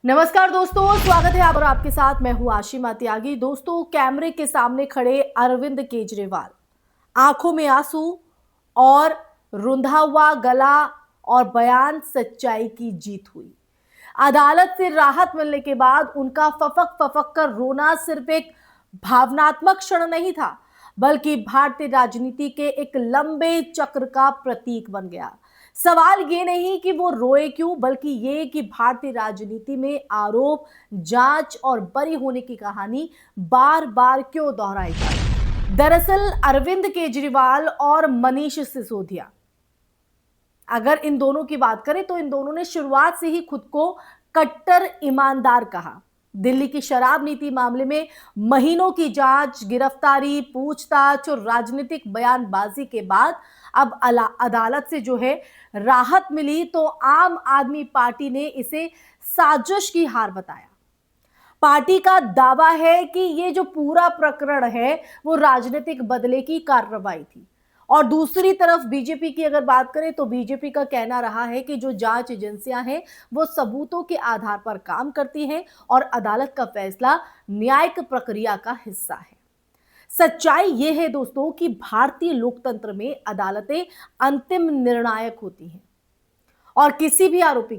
नमस्कार दोस्तों, स्वागत है आप और आपके साथ मैं हूं आशिमा त्यागी। दोस्तों, कैमरे के सामने खड़े अरविंद केजरीवाल, आंखों में आंसू और रुंधा हुआ गला और बयान, सच्चाई की जीत हुई। अदालत से राहत मिलने के बाद उनका फफक फफक कर रोना सिर्फ एक भावनात्मक क्षण नहीं था, बल्कि भारतीय राजनीति के एक लंबे चक्र का प्रतीक बन गया। सवाल ये नहीं कि वो रोए क्यों, बल्कि ये कि भारतीय राजनीति में आरोप, जांच और बरी होने की कहानी बार बार क्यों दोहराई जाए। दरअसल अरविंद केजरीवाल और मनीष सिसोदिया, अगर इन दोनों की बात करें तो इन दोनों ने शुरुआत से ही खुद को कट्टर ईमानदार कहा। दिल्ली की शराब नीति मामले में महीनों की जांच, गिरफ्तारी, पूछताछ और राजनीतिक बयानबाजी के बाद अब अदालत से जो है राहत मिली, तो आम आदमी पार्टी ने इसे साजिश की हार बताया। पार्टी का दावा है कि ये जो पूरा प्रकरण है वो राजनीतिक बदले की कार्रवाई थी। और दूसरी तरफ बीजेपी की अगर बात करें तो बीजेपी का कहना रहा है कि जो जांच एजेंसियां हैं वो सबूतों के आधार पर काम करती हैं और अदालत का फैसला न्यायिक प्रक्रिया का हिस्सा है। सच्चाई यह है दोस्तों कि भारतीय लोकतंत्र में अदालतें अंतिम निर्णायक होती हैं और किसी भी आरोपी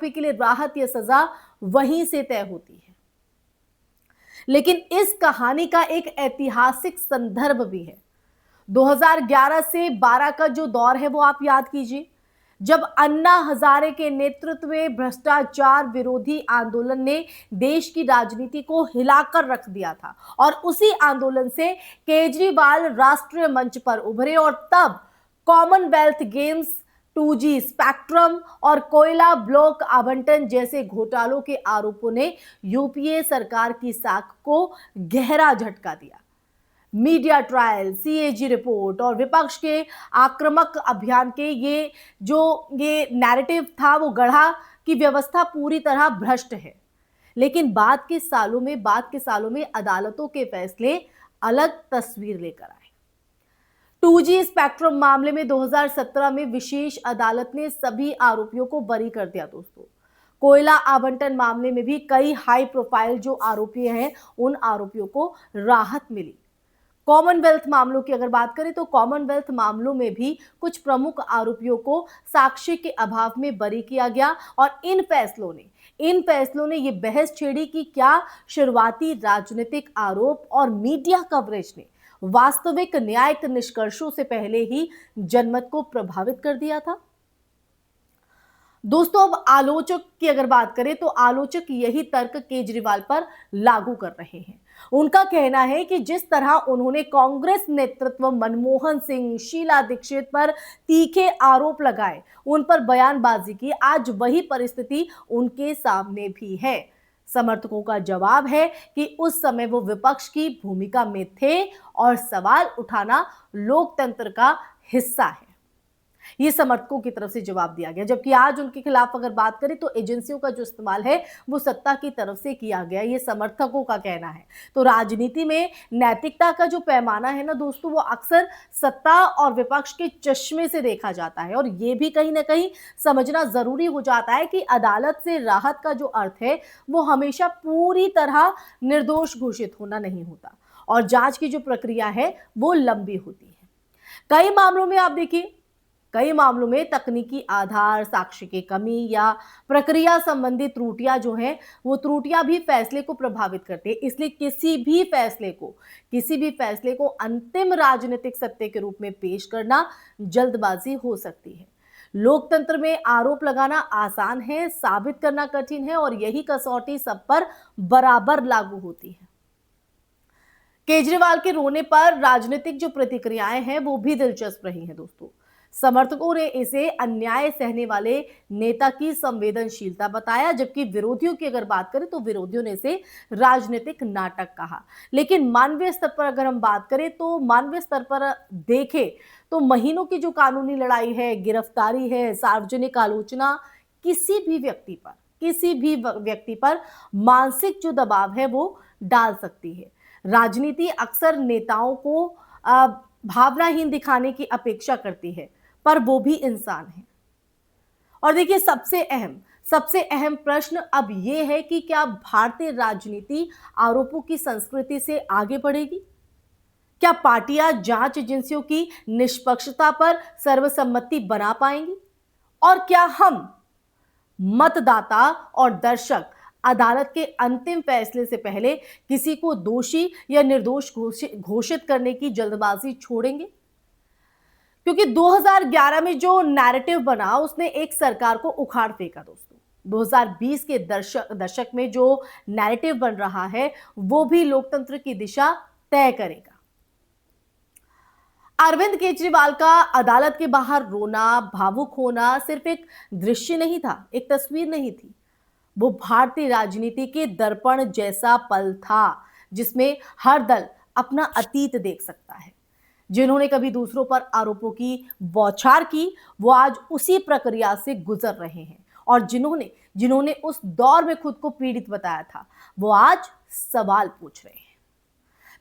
के लिए राहत या सजा वहीं से तय होती है। लेकिन इस कहानी का एक ऐतिहासिक संदर्भ भी है। 2011 से 12 का जो दौर है वो आप याद कीजिए, जब अन्ना हजारे के नेतृत्व में भ्रष्टाचार विरोधी आंदोलन ने देश की राजनीति को हिलाकर रख दिया था और उसी आंदोलन से केजरीवाल राष्ट्रीय मंच पर उभरे और तब कॉमनवेल्थ गेम्स, 2G स्पेक्ट्रम और कोयला ब्लॉक आवंटन जैसे घोटालों के आरोपों ने यूपीए सरकार की साख को गहरा झटका दिया। मीडिया ट्रायल, सीएजी रिपोर्ट और विपक्ष के आक्रामक अभियान के ये नैरेटिव था वो गढ़ा कि व्यवस्था पूरी तरह भ्रष्ट है। लेकिन बाद के सालों में अदालतों के फैसले अलग तस्वीर लेकर आए। 2G स्पेक्ट्रम मामले में 2017 में विशेष अदालत ने सभी आरोपियों को बरी कर दिया दोस्तों। कोयला आवंटन मामले में भी कई हाई प्रोफाइल जो आरोपी हैं उन आरोपियों को राहत मिली। कॉमनवेल्थ मामलों की अगर बात करें तो कॉमनवेल्थ मामलों में भी कुछ प्रमुख आरोपियों को साक्ष्य के अभाव में बरी किया गया और इन फैसलों ने ये बहस छेड़ी कि क्या शुरुआती राजनीतिक आरोप और मीडिया कवरेज ने वास्तविक न्यायिक निष्कर्षों से पहले ही जनमत को प्रभावित कर दिया था। दोस्तों, अब आलोचक की अगर बात करें तो आलोचक यही तर्क केजरीवाल पर लागू कर रहे हैं। उनका कहना है कि जिस तरह उन्होंने कांग्रेस नेतृत्व मनमोहन सिंह, शीला दीक्षित पर तीखे आरोप लगाए, उन पर बयानबाजी की, आज वही परिस्थिति उनके सामने भी है। समर्थकों का जवाब है कि उस समय वो विपक्ष की भूमिका में थे और सवाल उठाना लोकतंत्र का हिस्सा है। ये समर्थकों की तरफ से जवाब दिया गया, जबकि आज उनके खिलाफ अगर बात करें तो एजेंसियों का जो इस्तेमाल है वो सत्ता की तरफ से किया गया, ये समर्थकों का कहना है। तो राजनीति में नैतिकता का जो पैमाना है ना दोस्तों, वो अक्सर सत्ता और विपक्ष के चश्मे से देखा जाता है और ये भी कहीं ना कहीं समझना जरूरी हो जाता है कि अदालत से राहत का जो अर्थ है वो हमेशा पूरी तरह निर्दोष घोषित होना नहीं होता और जांच की जो प्रक्रिया है वो लंबी होती है। कई मामलों में तकनीकी आधार, साक्ष्य की कमी या प्रक्रिया संबंधी त्रुटियां जो हैं वो त्रुटियां भी फैसले को प्रभावित करते हैं। इसलिए किसी भी फैसले को अंतिम राजनीतिक सत्य के रूप में पेश करना जल्दबाजी हो सकती है। लोकतंत्र में आरोप लगाना आसान है, साबित करना कठिन है और यही कसौटी सब पर बराबर लागू होती है। केजरीवाल के रोने पर राजनीतिक जो प्रतिक्रियाएं हैं वो भी दिलचस्प रही हैं दोस्तों। समर्थकों ने इसे अन्याय सहने वाले नेता की संवेदनशीलता बताया, जबकि विरोधियों की अगर बात करें तो विरोधियों ने इसे राजनीतिक नाटक कहा। लेकिन मानवीय स्तर पर अगर हम बात करें तो मानवीय स्तर पर देखें तो महीनों की जो कानूनी लड़ाई है, गिरफ्तारी है, सार्वजनिक आलोचना किसी भी व्यक्ति पर मानसिक जो दबाव है वो डाल सकती है। राजनीति अक्सर नेताओं को भावनाहीन दिखाने की अपेक्षा करती है, पर वो भी इंसान है। और देखिए, सबसे अहम प्रश्न अब यह है कि क्या भारतीय राजनीति आरोपों की संस्कृति से आगे बढ़ेगी? क्या पार्टियां जांच एजेंसियों की निष्पक्षता पर सर्वसम्मति बना पाएंगी? और क्या हम मतदाता और दर्शक अदालत के अंतिम फैसले से पहले किसी को दोषी या निर्दोष घोषित करने की जल्दबाजी छोड़ेंगे? क्योंकि 2011 में जो नैरेटिव बना उसने एक सरकार को उखाड़ फेंका दोस्तों। 2020 के दशक में जो नैरेटिव बन रहा है वो भी लोकतंत्र की दिशा तय करेगा। अरविंद केजरीवाल का अदालत के बाहर रोना, भावुक होना सिर्फ एक दृश्य नहीं था, एक तस्वीर नहीं थी। वो भारतीय राजनीति के दर्पण जैसा पल था जिसमें हर दल अपना अतीत देख सकता है। जिन्होंने कभी दूसरों पर आरोपों की बौछार की वो आज उसी प्रक्रिया से गुजर रहे हैं, और जिन्होंने उस दौर में खुद को पीड़ित बताया था वो आज सवाल पूछ रहे हैं।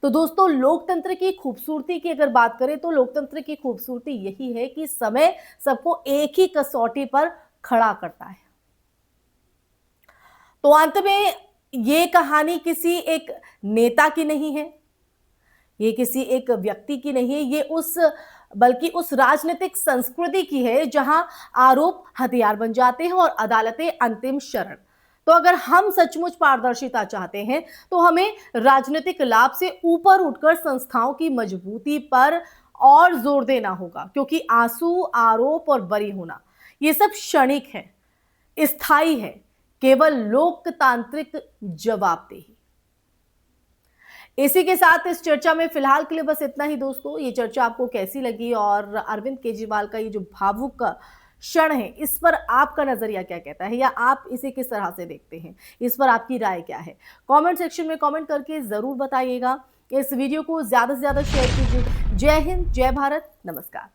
तो दोस्तों, लोकतंत्र की खूबसूरती की अगर बात करें तो लोकतंत्र की खूबसूरती यही है कि समय सबको एक ही कसौटी पर खड़ा करता है। तो अंत में ये कहानी किसी एक नेता की नहीं है, ये किसी एक व्यक्ति की नहीं है, ये बल्कि उस राजनीतिक संस्कृति की है जहां आरोप हथियार बन जाते हैं और अदालतें अंतिम शरण। तो अगर हम सचमुच पारदर्शिता चाहते हैं तो हमें राजनीतिक लाभ से ऊपर उठकर संस्थाओं की मजबूती पर और जोर देना होगा, क्योंकि आंसू, आरोप और बरी होना ये सब क्षणिक है, स्थायी है, केवल लोकतांत्रिक जवाबदेही। इसी के साथ इस चर्चा में फिलहाल के लिए बस इतना ही दोस्तों। ये चर्चा आपको कैसी लगी और अरविंद केजरीवाल का ये जो भावुक क्षण है इस पर आपका नजरिया क्या कहता है, या आप इसे किस तरह से देखते हैं, इस पर आपकी राय क्या है? कमेंट सेक्शन में कमेंट करके जरूर बताइएगा। इस वीडियो को ज्यादा से ज्यादा शेयर कीजिए। जय हिंद, जय भारत, नमस्कार।